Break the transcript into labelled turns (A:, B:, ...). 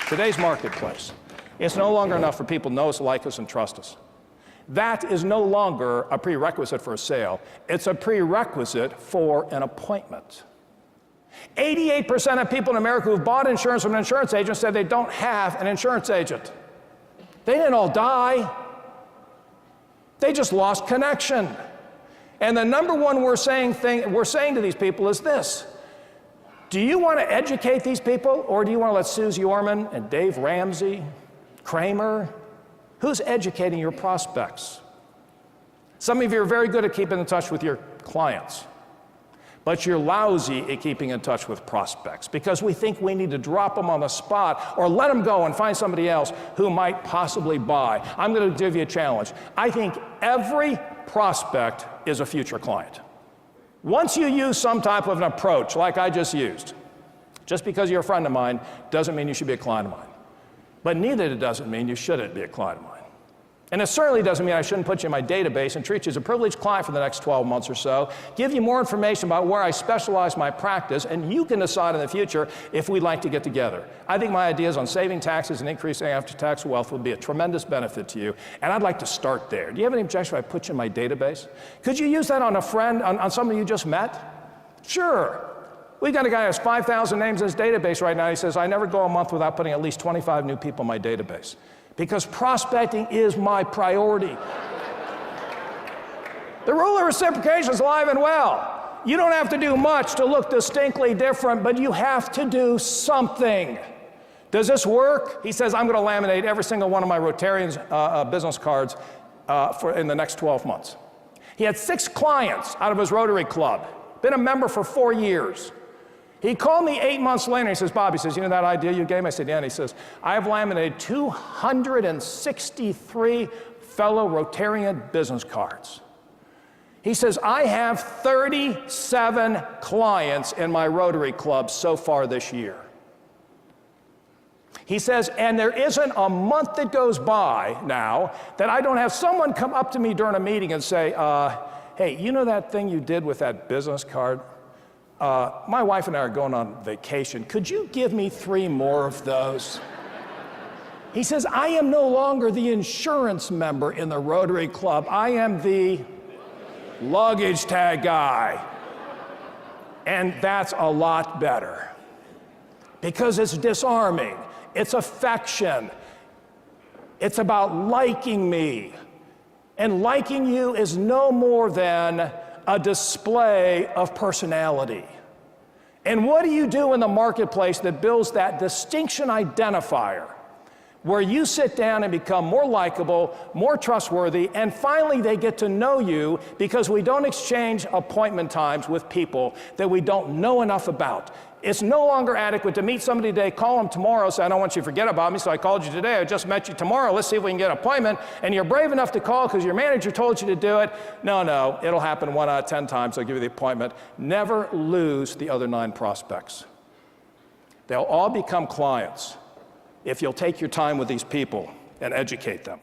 A: Today's marketplace. It's no longer enough for people to know us, like us, and trust us. That is no longer a prerequisite for a sale. It's a prerequisite for an appointment. 88% of people in America who've bought insurance from an insurance agent said they don't have an insurance agent. They didn't all die. They just lost connection. And the number one we're saying to these people is this: do you want to educate these people, or do you want to let Susie Orman and Dave Ramsey, Kramer? Who's educating your prospects? Some of you are very good at keeping in touch with your clients, but you're lousy at keeping in touch with prospects because we think we need to drop them on the spot or let them go and find somebody else who might possibly buy. I'm going to give you a challenge. I think every prospect is a future client. Once you use some type of an approach like I just used, just because you're a friend of mine doesn't mean you should be a client of mine. But neither doesn't mean you shouldn't be a client of mine. And it certainly doesn't mean I shouldn't put you in my database and treat you as a privileged client for the next 12 months or so, give you more information about where I specialize my practice, and you can decide in the future if we'd like to get together. I think my ideas on saving taxes and increasing after-tax wealth would be a tremendous benefit to you, and I'd like to start there. Do you have any objection if I put you in my database? Could you use that on a friend, on somebody you just met? Sure. We've got a guy who has 5,000 names in his database right now. He says, I never go a month without putting at least 25 new people in my database because prospecting is my priority. The rule of reciprocation is alive and well. You don't have to do much to look distinctly different, but you have to do something. Does this work? He says, I'm going to laminate every single one of my Rotarians business cards in the next 12 months. He had 6 clients out of his Rotary Club, been a member for 4 years. He called me 8 months later, and he says, Bob, he says, you know that idea you gave me? I said, yeah. And he says, I have laminated 263 fellow Rotarian business cards. He says, I have 37 clients in my Rotary Club so far this year. He says, and there isn't a month that goes by now that I don't have someone come up to me during a meeting and say, hey, you know that thing you did with that business card? My wife and I are going on vacation. Could you give me 3 more of those? He says, I am no longer the insurance member in the Rotary Club. I am the luggage tag guy. And that's a lot better because it's disarming. It's affection. It's about liking me. And liking you is no more than a display of personality. And what do you do in the marketplace that builds that distinction identifier where you sit down and become more likable, more trustworthy, and finally they get to know you because we don't exchange appointment times with people that we don't know enough about. It's no longer adequate to meet somebody today, call them tomorrow, say, I don't want you to forget about me, so I called you today, I just met you tomorrow, let's see if we can get an appointment, and you're brave enough to call because your manager told you to do it. No, it'll happen 1 out of 10 times, I'll give you the appointment. Never lose the other 9 prospects. They'll all become clients if you'll take your time with these people and educate them.